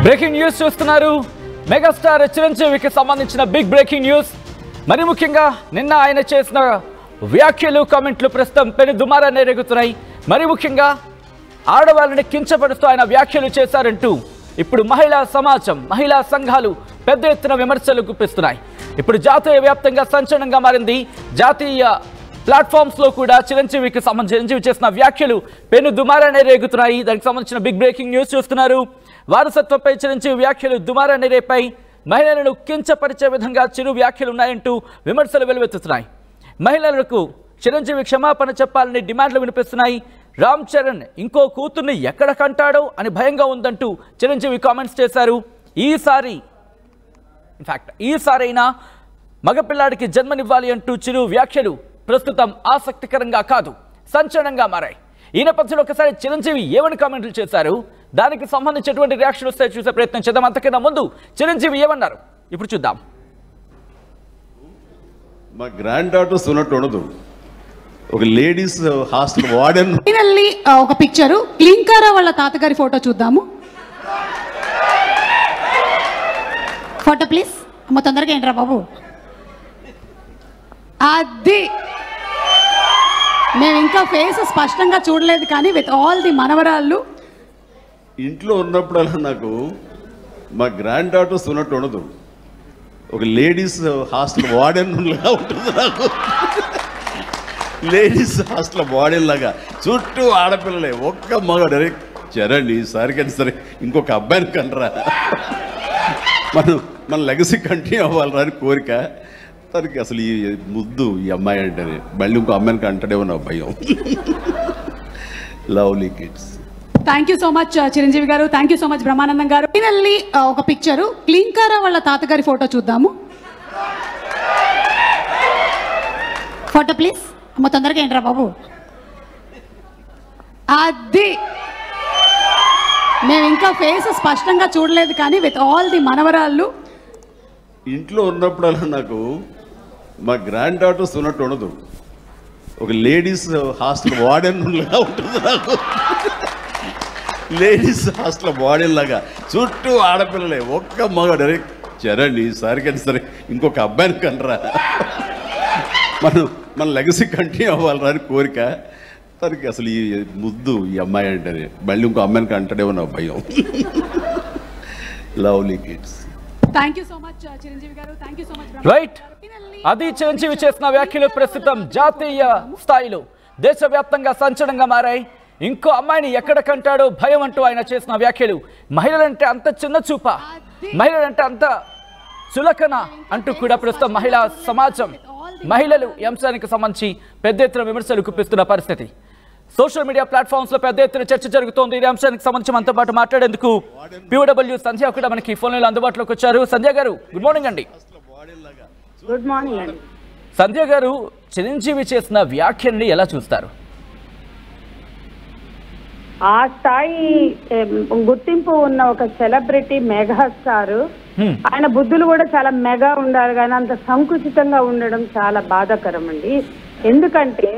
Breaking news చూస్తున్నారు. Megastar చిరంజీవికి సంబంధించిన బిగ్ బ్రేకింగ్ న్యూస్. మరి ముఖ్యంగా నిన్న ఆయన చేసిన వ్యాఖ్యలు కామెంట్లు ప్రస్తుతం పెను దుమారాన్ని రేగుతున్నాయి. మరి ముఖ్యంగా ఆడవాళ్ళని కించపరుస్తూ ఆయన వ్యాఖ్యలు చేశారంటూ ఇప్పుడు మహిళా సమాజం, మహిళా సంఘాలు పెద్ద ఎత్తున విమర్శలు గుప్పిస్తున్నాయి. ఇప్పుడు జాతీయ వ్యాప్తంగా సంచలనంగా మారింది. జాతీయ ప్లాట్ఫామ్స్ లో కూడా చిరంజీవికి సంబంధించి చేసిన వ్యాఖ్యలు పెను దుమారాన్ని రేగుతున్నాయి. దానికి సంబంధించిన బిగ్ బ్రేకింగ్ న్యూస్ చూస్తున్నారు. వారసత్వంపై చిరంజీవి వ్యాఖ్యలు దుమారాన్ని రేపాయి. మహిళలను కించపరిచే విధంగా చిరు వ్యాఖ్యలు ఉన్నాయంటూ విమర్శలు వెలువెత్తుతున్నాయి. మహిళలకు చిరంజీవి క్షమాపణ చెప్పాలని డిమాండ్లు వినిపిస్తున్నాయి. రామ్ చరణ్ ఇంకో కూతుర్ని ఎక్కడ కంటాడో అని భయంగా ఉందంటూ చిరంజీవి కామెంట్స్ చేశారు. ఈసారైనా మగపిల్లాడికి జన్మనివ్వాలి అంటూ చిరు వ్యాఖ్యలు ప్రస్తుతం ఆసక్తికరంగా కాదు, సంచలనంగా మారాయి. ఈ నేపథ్యంలో ఒకసారి చిరంజీవి ఏమని కామెంట్లు చేశారు, దానికి సంబంధించినటువంటి రియాక్షన్ వస్తే చూసే ప్రయత్నం చేద్దాం. అంతకన్నా ముందు చిరంజీవి ఏమన్నారు ఇప్పుడు చూద్దాం. మా గ్రాండ్ డాటర్స్ ఉన్నట్టు ఉండదు. ఒక లేడీస్ హాస్టల్ వార్డెన్. ఫైనల్లీ ఒక పిక్చరు క్లీంకారా వాళ్ళ తాతగారి ఫోటో చూద్దాము. Photo please. అమ్మ తొందరగా ఏంట్రా బాబు. అది మేము ఇంకా ఫేస్ స్పష్టంగా చూడలేదు, కానీ విత్ ఆల్ ది మనవరాళ్ళు ఇంట్లో ఉన్నప్పుడల్లా నాకు మా గ్రాండ్ డాటర్స్ ఉన్నట్టు ఉండదు. ఒక లేడీస్ హాస్టల్ వార్డెన్ లాగా ఉంటుంది నాకు. లేడీస్ హాస్టల్ వార్డెన్ లాగా చుట్టూ ఆడపిల్లలే, ఒక్క మగ చరణ్ ఈసారికి సరే ఇంకొక అబ్బాయిని కనరా, మన లెగసీ కంటిన్యూ అవ్వాలరా అని కోరిక. తనకి అసలు ఈ ముద్దు ఈ అమ్మాయి అంటేనే మళ్ళీ ఇంకో అమ్మాయిని కంటాడేమో నా భయం. Lovely kids. Thank you so much Chiranjeevi garu. Thank you so much Brahmanandam garu. Finally ఒక పిక్చరు క్లీంకారా వాళ్ళ తాతగారి ఫోటో చూద్దాము. Photo please. అమ్మ తొందరగా ఏంట్రా బాబు. అది మేము ఇంకా ఫేస్ స్పష్టంగా చూడలేదు, కానీ విత్ ఆల్ ది మనవరాళ్ళు ఇంట్లో ఉన్నప్పుడల్లా నాకు మా గ్రాండ్ డాటర్స్ ఉన్నట్టు ఉండదు. ఒక లేడీస్ హాస్టల్ వార్డెన్ లాగా ఉంటుంది నాకు. లేడీస్ హాస్టల్ వార్డెన్ లాగా చుట్టూ ఆడపిల్లలే, ఒక్క మగ చరణ్ ఈసారికి సరే ఇంకొక అబ్బాయిని కనరా, మన లెగసీ కంటిన్యూ అవ్వాలరా అని కోరిక. తనకి అసలు ఈ ముద్దు ఈ అమ్మాయి అంటేనే మళ్ళీ ఇంకో అమ్మాయిని కంటాడేమో నా భయం. Lovely kids. Thank you so much Chiranjeevi garu. Thank you so much. Right, అది చిరంజీవి చేసిన వ్యాఖ్యలు ప్రస్తుతం జాతీయ స్థాయిలో దేశవ్యాప్తంగా సంచలనంగా మారాయి. ఇంకో అమ్మాయిని ఎక్కడ కంటాడో భయం అంటూ ఆయన చేసిన వ్యాఖ్యలు. మహిళలంటే అంత చిన్న చూప, మహిళలంటే అంత చులకన అంటూ కూడా ప్రస్తుతం మహిళా సమాజం, మహిళలు ఈ అంశానికి సంబంధించి పెద్ద ఎత్తున విమర్శలు గుప్పిస్తున్న పరిస్థితి. సోషల్ మీడియా ప్లాట్ఫామ్స్ లో పెద్ద ఎత్తున చర్చ జరుగుతోంది. ఈ అంశానికి సంబంధించి మనతో పాటు మాట్లాడేందుకు POW సంధ్య కూడా మనకి ఫోన్లో అందుబాటులోకి వచ్చారు. సంధ్య గారు, గుడ్ మార్నింగ్ అండి. గుడ్ మార్నింగ్ అండి. సంధ్య గారు, చిరంజీవి చేసిన వ్యాఖ్యల్ని ఎలా చూస్తారు? ఆ స్థాయి గుర్తింపు ఉన్న ఒక సెలబ్రిటీ మెగాస్టార్, ఆయన బుద్ధులు కూడా చాలా మెగా ఉండాలి, కానీ అంత సంకుచితంగా ఉండడం చాలా బాధాకరం అండి. ఎందుకంటే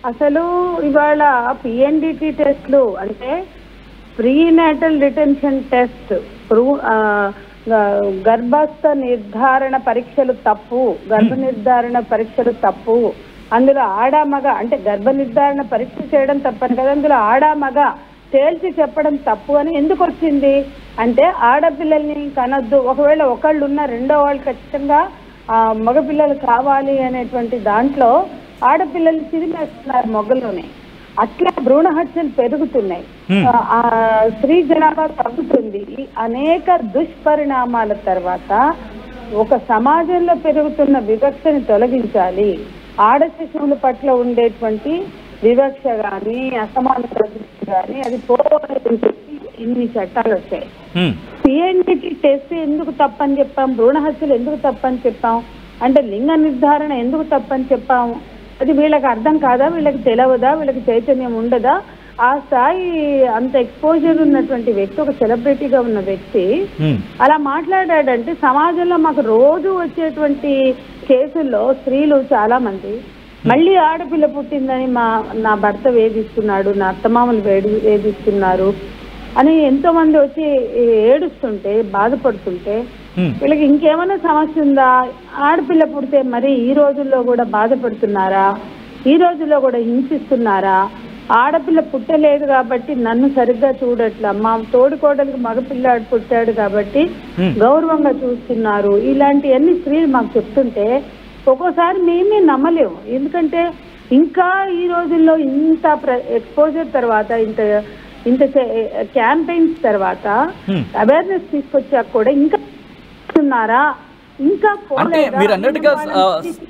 అసలు ఇవాళ PNDT టెస్ట్లు అంటే ప్రీనేటల్ డిటెన్షన్ టెస్ట్, గర్భస్థ నిర్ధారణ పరీక్షలు తప్పు, గర్భ నిర్ధారణ పరీక్షలు తప్పు, అందులో ఆడామగ అంటే గర్భ నిర్ధారణ పరీక్ష చేయడం తప్పని కదా, అందులో ఆడామగ తేల్చి చెప్పడం తప్పు అని ఎందుకు వచ్చింది అంటే, ఆడపిల్లల్ని కనొద్దు, ఒకవేళ ఒకళ్ళు ఉన్న రెండో వాళ్ళు ఖచ్చితంగా మగపిల్లలు కావాలి అనేటువంటి దాంట్లో ఆడపిల్లలు చిరిమేస్తున్నారు మొగ్గలోనే. అట్లా భ్రూణ హత్యలు పెరుగుతున్నాయి, స్త్రీ జనాభా తగ్గుతుంది. అనేక దుష్పరిణామాల తర్వాత ఒక సమాజంలో పెరుగుతున్న వివక్షని తొలగించాలి. ఆడ శిశువుల పట్ల ఉండేటువంటి వివక్ష కానీ అసమానత కానీ అది పోవాలని చెప్పి ఇన్ని చట్టాలు వచ్చాయి. PNDT టెస్ట్ ఎందుకు తప్పని చెప్పాం, భ్రూణ హత్యలు ఎందుకు తప్పని చెప్పాం అంటే, లింగ నిర్ధారణ ఎందుకు తప్పని చెప్పాము, అది వీళ్ళకి అర్థం కాదా, వీళ్ళకి తెలియదా, వీళ్ళకి చైతన్యం ఉండదా? ఆ స్థాయి అంత ఎక్స్పోజర్ ఉన్నటువంటి వ్యక్తి, ఒక సెలబ్రిటీగా ఉన్న వ్యక్తి అలా మాట్లాడాడంటే, సమాజంలో మాకు రోజు వచ్చేటువంటి కేసుల్లో స్త్రీలు చాలా మంది మళ్ళీ ఆడపిల్ల పుట్టిందని నా భర్త వేధిస్తున్నాడు, నా అత్తమామలు వేధిస్తున్నారు, అని ఎంతో మంది వచ్చి ఏడుస్తుంటే బాధపడుతుంటే వీళ్ళకి ఇంకేమైనా సమస్య ఉందా? ఆడపిల్ల పుడితే మరి ఈ రోజుల్లో కూడా బాధపడుతున్నారా? ఈ రోజుల్లో కూడా హింసిస్తున్నారా? ఆడపిల్ల పుట్టలేదు కాబట్టి నన్ను సరిగ్గా చూడట్లా, మా తోడుకోడలికి మగపిల్లాడు పుట్టాడు కాబట్టి గౌరవంగా చూస్తున్నారు, ఇలాంటివన్నీ స్త్రీలు మాకు చెప్తుంటే ఒక్కోసారి మేమే నమ్మలేము. ఎందుకంటే ఇంకా ఈ రోజుల్లో ఇంత ఎక్స్పోజర్ తర్వాత, ఇంత క్యాంపెయిన్స్ తర్వాత, అవేర్నెస్ తీసుకొచ్చాక కూడా ఇంకా అంటే మీరు అన్నట్టుగా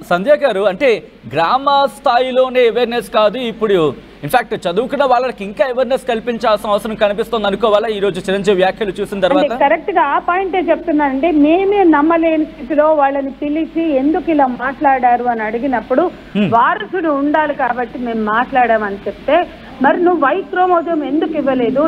సంధ్య గారు, అంటే గ్రామ స్థాయిలోనే అవేర్నెస్ కాదు, ఇప్పుడు ఇన్ఫాక్ట్ చదువుకున్న వాళ్ళకి ఇంకా అవేర్నెస్ కల్పించాల్సిన అవసరం కనిపిస్తుంది అనుకోవాలా ఈ రోజు చిరంజీవి వ్యాఖ్యలు చూసిన తర్వాత? కరెక్ట్ గా ఆ పాయింటే చెప్తున్నానండి. మేమే నమ్మలేని స్థితిలో వాళ్ళని పిలిచి ఎందుకు ఇలా మాట్లాడారు అని అడిగినప్పుడు వారసుడు ఉండాలి కాబట్టి మేము మాట్లాడామని చెప్తే, మరి నువ్వు వై క్రోమోజోమ్ ఎందుకు ఇవ్వలేదు?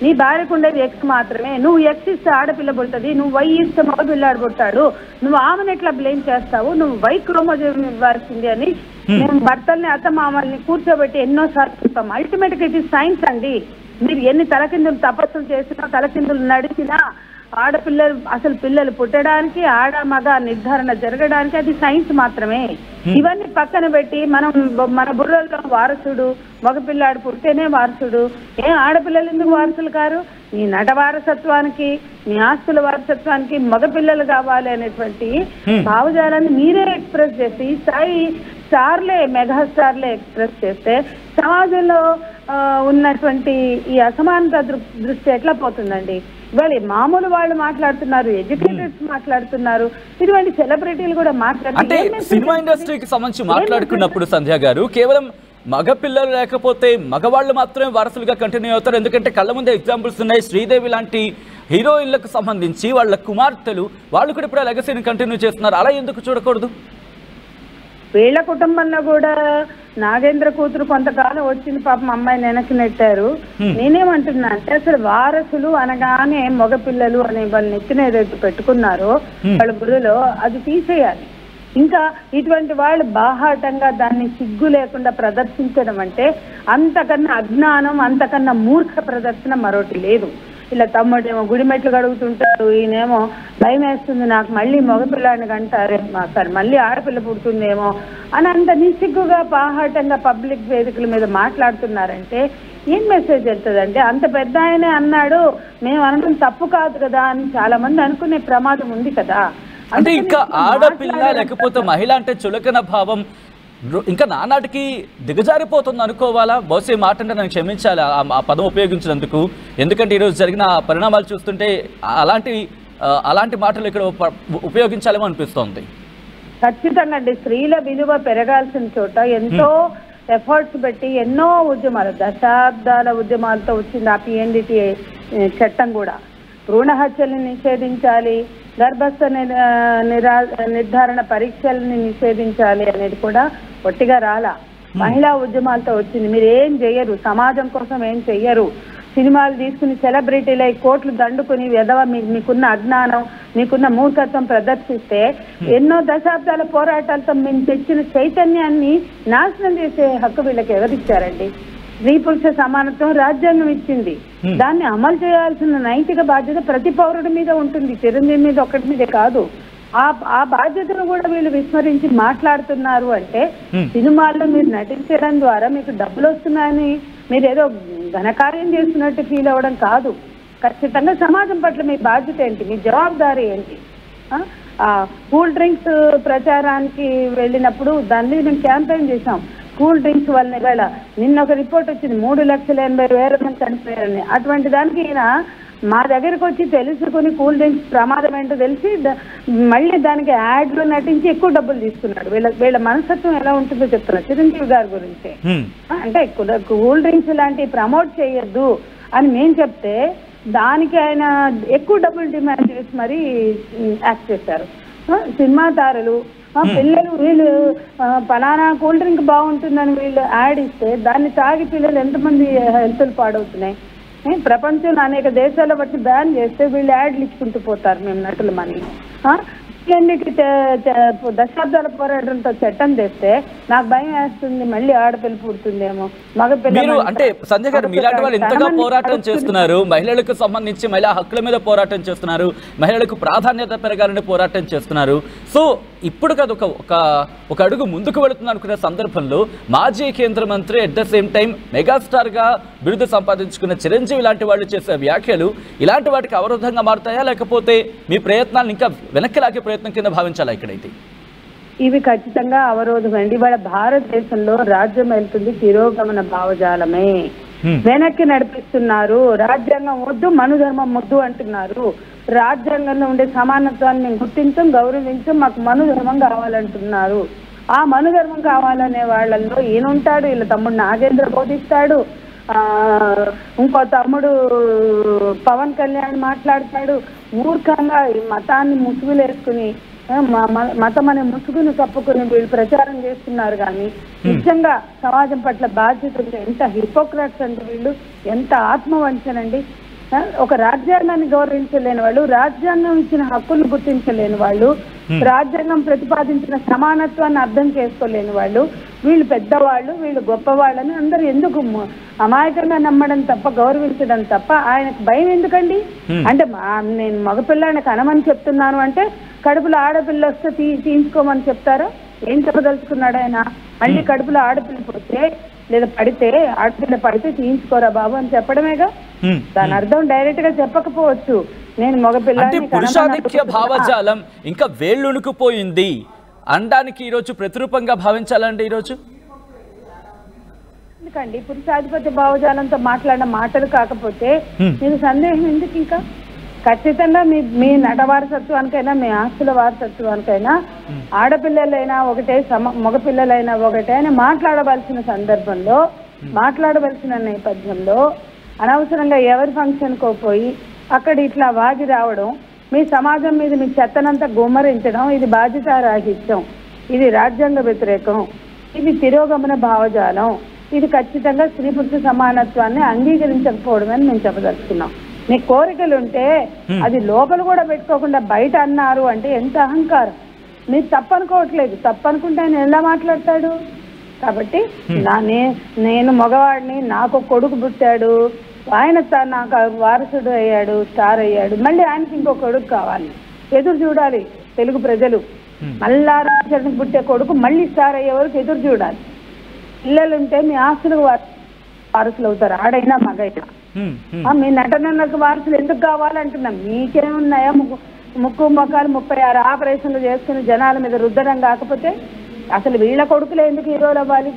నీ భార్యకు ఉండేది ఎక్స్ మాత్రమే, నువ్వు ఎక్స్ ఇస్తే ఆడపిల్ల పుడుతుంది, నువ్వు వై ఇస్తే మగపిల్లాడు పుట్టాడు, నువ్వు ఆమెను ఎట్లా బ్లేమ్ చేస్తావు? నువ్వు వై క్రోమోజోమ్ ఇవ్వాల్సింది అని మేము భర్తల్ని అత్తమామల్ని కూర్చోబెట్టి ఎన్నోసార్లు చూస్తాం. అల్టిమేట్ గా ఇది సైన్స్ అండి. మీరు ఎన్ని తలకిందులు తపస్సులు చేసినా, తలకిందులు నడిచినా, ఆడపిల్లలు అసలు పిల్లలు పుట్టడానికి, ఆడ మగ నిర్ధారణ జరగడానికి అది సైన్స్ మాత్రమే. ఇవన్నీ పక్కన పెట్టి మన బుర్రల్లో వారసుడు, మగపిల్లాడు పుడితేనే వారసుడు, ఆడపిల్లలు ఎందుకు వారసులు కారు? నీ నట వారసత్వానికి, నీ ఆస్తుల వారసత్వానికి మగపిల్లలు కావాలి అనేటువంటి భావజాలాన్ని మీరే ఎక్స్ప్రెస్ చేసి, ఈ స్థాయి స్టార్లే, మెగాస్టార్లే ఎక్స్ప్రెస్ చేస్తే సమాజంలో ఉన్నటువంటి ఈ అసమానత దృష్టి ఎట్లా పోతుందండి? ఇవాళ మామూలు వాళ్ళు మాట్లాడుతున్నారు, ఎడ్యుకేటెడ్స్ మాట్లాడుతున్నారు, ఇటువంటి సెలబ్రిటీలు కూడా అంటే సినిమా ఇండస్ట్రీకి సంబంధించి మాట్లాడుకున్నప్పుడు సంధ్య గారు, కేవలం మగపిల్లలు లేకపోతే మగవాళ్ళు మాత్రమే వారసులుగా కంటిన్యూ అవుతారు. ఎందుకంటే కళ్ళ ముందే ఎగ్జాంపుల్స్ ఉన్నాయి. శ్రీదేవి లాంటి హీరోయిన్లకు సంబంధించి వాళ్ళ కుమార్తెలు వాళ్ళు కూడా ఇప్పుడు లెగసీని కంటిన్యూ చేస్తున్నారు. అలా ఎందుకు చూడకూడదు? వీళ్ళ కుటుంబంలో కూడా నాగేంద్ర కూతురు కొంతకాలం వచ్చింది, పాపం అమ్మాయిని వెనక్కి నెట్టారు. నేనేమంటున్నా అంటే అసలు వారసులు అనగానే మగపిల్లలు అనే వాళ్ళు నెత్తిన ఏదైతే పెట్టుకున్నారో వాళ్ళ బుర్రలో అది తీసేయాలి. ఇంకా ఇటువంటి వాళ్ళు బాహాటంగా దాన్ని సిగ్గు లేకుండా ప్రదర్శించడం అంటే అంతకన్నా అజ్ఞానం, అంతకన్నా మూర్ఖ ప్రదర్శన మరొకటి లేదు. ఇలా తమ్ముడేమో గుడి మెట్లు కడుగుతుంటాడు, ఈయనేమో భయం వేస్తుంది నాకు మళ్ళీ మగపిల్లాడిని కంటారే, సార్ మళ్ళీ ఆడపిల్ల పుడుతుందేమో అని అంత నిస్సిగ్గుగా బాహాటంగా పబ్లిక్ వేదికల మీద మాట్లాడుతున్నారంటే ఏం మెసేజ్ వెళ్తుందంటే, అంత పెద్ద ఆయనే అన్నాడు మేము అనడం తప్పు కాదు కదా అని చాలా మంది అనుకునే ప్రమాదం ఉంది కదా. అంటే ఇంకా ఆడపిల్ల లేకపోతే మహిళ అంటే చులకన భావం ఇంకా నానాటికి దిగజారిపోతుంది అనుకోవాలా? బహుశా మాట అంటే నన్ను క్షమించాలి ఆ పదం ఉపయోగించినందుకు, ఎందుకంటే ఈరోజు జరిగిన పరిణామాలు చూస్తుంటే అలాంటి మాటలు ఇక్కడ ఉపయోగించాలేమో అనిపిస్తోంది. ఖచ్చితంగా అండి. స్త్రీల విలువ పెరగాల్సిన చోట ఎంతో ఎఫర్ట్స్ పెట్టి ఎన్నో ఉద్యమాలు, దశాబ్దాల ఉద్యమాలతో వచ్చింది ఆ PNDT చట్టం కూడా. భ్రూణ హత్యల్ని నిషేధించాలి, గర్భస్థ నిర్ధారణ పరీక్షల్ని నిషేధించాలి అనేది కూడా ఒట్టిగా రాలా, మహిళా ఉద్యమాలతో వచ్చింది. మీరు ఏం చెయ్యరు, సమాజం కోసం ఏం చెయ్యరు, సినిమాలు తీసుకుని సెలబ్రిటీలై కోట్లు దండుకుని మీకున్న అజ్ఞానం, మీకున్న మూర్ఖత్వం ప్రదర్శిస్తే ఎన్నో దశాబ్దాల పోరాటాలతో మేము తెచ్చిన చైతన్యాన్ని నాశనం చేసే హక్కు వీళ్ళకి ఎవరిచ్చారండి? స్త్రీ పురుష సమానత్వం రాజ్యాంగం ఇచ్చింది, దాన్ని అమలు చేయాల్సిన నైతిక బాధ్యత ప్రతి పౌరుడి మీద ఉంటుంది, చిరంజీవి మీద ఒక్కటి మీదే కాదు. ఆ బాధ్యతను కూడా వీళ్ళు విస్మరించి మాట్లాడుతున్నారు అంటే సినిమాల్లో మీరు నటించడం ద్వారా మీకు డబ్బులు వస్తున్నాయని మీరు ఏదో ఘనకార్యం చేస్తున్నట్టు ఫీల్ అవ్వడం కాదు. ఖచ్చితంగా సమాజం పట్ల మీ బాధ్యత ఏంటి, మీ జవాబుదారీ ఏంటి? కూల్ డ్రింక్స్ ప్రచారానికి వెళ్ళినప్పుడు దాన్ని మేము క్యాంపెయిన్ చేసాం. కూల్ డ్రింక్స్ వల్ల ఇవాళ నిన్న ఒక రిపోర్ట్ వచ్చింది 3,80,000 మంది చనిపోయారని. అటువంటి దానికి ఈయన మా దగ్గరకు వచ్చి తెలుసుకుని కూల్ డ్రింక్స్ ప్రమాదం ఏంటో తెలిసి మళ్ళీ దానికి యాడ్లో నటించి ఎక్కువ డబ్బులు తీసుకున్నాడు. వీళ్ళ మనస్తత్వం ఎలా ఉంటుందో చెప్తున్నారు చిరంజీవి గారి గురించి. అంటే కూల్ డ్రింక్స్ లాంటివి ప్రమోట్ చేయొద్దు అని మేము చెప్తే దానికి ఆయన ఎక్కువ డబ్బులు డిమాండ్ చేసి మరీ యాక్ట్ చేశారు. సినిమా తారలు పిల్లలు వీళ్ళు ఫలానా కూల్ డ్రింక్ బాగుంటుందని వీళ్ళు యాడ్ ఇస్తే దాన్ని తాగి పిల్లలు ఎంతమంది హెల్త్లు పాడవుతున్నాయి. ప్రపంచంలో అనేక దేశాల బట్టి బ్యాన్ చేస్తే వీళ్ళు యాడ్లు ఇచ్చుకుంటూ పోతారు మేము నటులమని. దశాబ్దాల పోరాటంతో చట్టం తెస్తే నాకు భయం వేస్తుంది, మళ్ళీ ఆడపిల్ల పుడుతుందేమో, మీరు అంటే సంజయ్ గారు మీలాంటి వాళ్ళు ఇంతగా పోరాటం చేస్తున్నారు, మహిళలకు సంబంధించి మహిళా హక్కుల మీద పోరాటం చేస్తున్నారు, మహిళలకు ప్రాధాన్యత పెరగాలని పోరాటం చేస్తున్నారు. సో ఇప్పుడు కదా ఒక అడుగు ముందుకు వెళుతుంది అనుకునే సందర్భంలో మాజీ కేంద్ర మంత్రి at the same time megastar గా బిరుదు సంపాదించుకున్న చిరంజీవి లాంటి వాళ్ళు చేసే వ్యాఖ్యలు ఇలాంటి వాటికి అవరోధంగా మారుతాయా, లేకపోతే మీ ప్రయత్నాలను ఇంకా వెనక్కి లాగే ప్రయత్నం కింద భావించాలా ఇక్కడైతే? ఇవి ఖచ్చితంగా అవరోధం అండి. ఇవాళ భారతదేశంలో రాజ్యం వెళ్తుంది తిరోగమన భావజాలమే, వెనక్కి నడిపిస్తున్నారు. రాజ్యాంగం వద్దు, మనుధర్మం వద్దు అంటున్నారు. రాజ్యాంగంలో ఉండే సమానత్వాన్ని మేము గుర్తించం, గౌరవించం, మాకు మనుధర్మం కావాలంటున్నారు. ఆ మనుధర్మం కావాలనే వాళ్ళల్లో ఈయనుంటాడు, వీళ్ళ తమ్ముడు నాగేంద్ర బోధిస్తాడు, ఇంకో తమ్ముడు పవన్ కళ్యాణ్ మాట్లాడతాడు. మూర్ఖంగా ఈ మతాన్ని ముసుగులేసుకుని మతం అనే ముసుగును కప్పుకుని వీళ్ళు ప్రచారం చేస్తున్నారు. కానీ నిజంగా సమాజం పట్ల బాధ్యత ఎంత హిపోక్రాట్స్ అంటే వీళ్ళు, ఎంత ఆత్మవంచనండి. ఒక రాజ్యాంగాన్ని గౌరవించలేని వాళ్ళు, రాజ్యాంగం ఇచ్చిన హక్కులు గుర్తించలేని వాళ్ళు, రాజ్యాంగం ప్రతిపాదించిన సమానత్వాన్ని అర్థం చేసుకోలేని వాళ్ళు, వీళ్ళు పెద్దవాళ్ళు, వీళ్ళు గొప్పవాళ్ళని అందరూ ఎందుకు అమాయకంగా నమ్మడం తప్ప, గౌరవించడం తప్ప ఆయనకు భయం ఎందుకండి? అంటే నేను మగపిల్లాన్ని కనమని చెప్తున్నాను అంటే కడుపులో ఆడపిల్ల వస్తే తీయించుకోమని చెప్తారా? ఏం చెప్పదలుచుకున్నాడు ఆయన? మళ్ళీ కడుపులో ఆడపిల్ల పుడితే లేదా పడితే, ఆడపిల్ల పడితే తీయించుకోరా బాబు అని చెప్పడమేగా. దాని అర్థం డైరెక్ట్ గా చెప్పకపోవచ్చు. నేను మగపిల్లని పురుషాధిక్య భావజాలం ఇంకా వేళ్ళుణుకుపోయింది అనడానికి ఈరోజు ప్రతిరూపంగా భావించాలండి ఈరోజు. ఎందుకండి పురుషాధిపత్య భావజాలంతో మాట్లాడిన మాటలు కాకపోతే మీకు సందేహం ఎందుకు? ఇంకా ఖచ్చితంగా మీ నట వారసత్వానికైనా, మీ ఆస్తుల వారసత్వానికైనా ఆడపిల్లలైనా ఒకటే, మగపిల్లలైనా ఒకటే అని మాట్లాడవలసిన సందర్భంలో, మాట్లాడవలసిన నేపథ్యంలో అనవసరంగా ఎవరి ఫంక్షన్కో పోయి అక్కడ ఇట్లా వాగి రావడం, మీ సమాజం మీద మీ చెత్తనంతా గుమ్మరించడం, ఇది బాధ్యతారాహిత్యం, ఇది రాజ్యాంగ వ్యతిరేకం, ఇది తిరోగమన భావజాలం, ఇది ఖచ్చితంగా స్త్రీ పురుష సమానత్వాన్ని అంగీకరించకపోవడమని మేము చెప్పదలుచుకున్నాం. మీ కోరికలు ఉంటే అది లోపల కూడా పెట్టుకోకుండా బయట అన్నారు అంటే ఎంత అహంకారం. మీరు తప్పనుకోవట్లేదు, తప్పనుకుంటే ఆయన ఎలా మాట్లాడతాడు? కాబట్టి నేను మగవాడిని, నాకు కొడుకు పుట్టాడు, ఆయన నాకు వారసుడు అయ్యాడు, స్టార్ అయ్యాడు, మళ్ళీ ఆయనకి ఇంకో కొడుకు కావాలి, ఎదురు చూడాలి తెలుగు ప్రజలు. మళ్ళా రామచరణ్కి పుట్టే కొడుకు మళ్ళీ స్టార్ అయ్యే వరకు ఎదురు చూడాలి. పిల్లలుంటే మీ ఆస్తులకు వారసులు అవుతారు, ఆడైనా మగైనా. మీ నటనలకు వారసులు ఎందుకు కావాలంటున్నాం? మీకేమున్నాయా? ముక్కు మొక్కలు 36 ఆపరేషన్లు చేసుకుని జనాల మీద రుద్దడం కాకపోతే అసలు వీళ్ళ కొడుకులే ఎందుకు హీరోలు అవ్వాలి?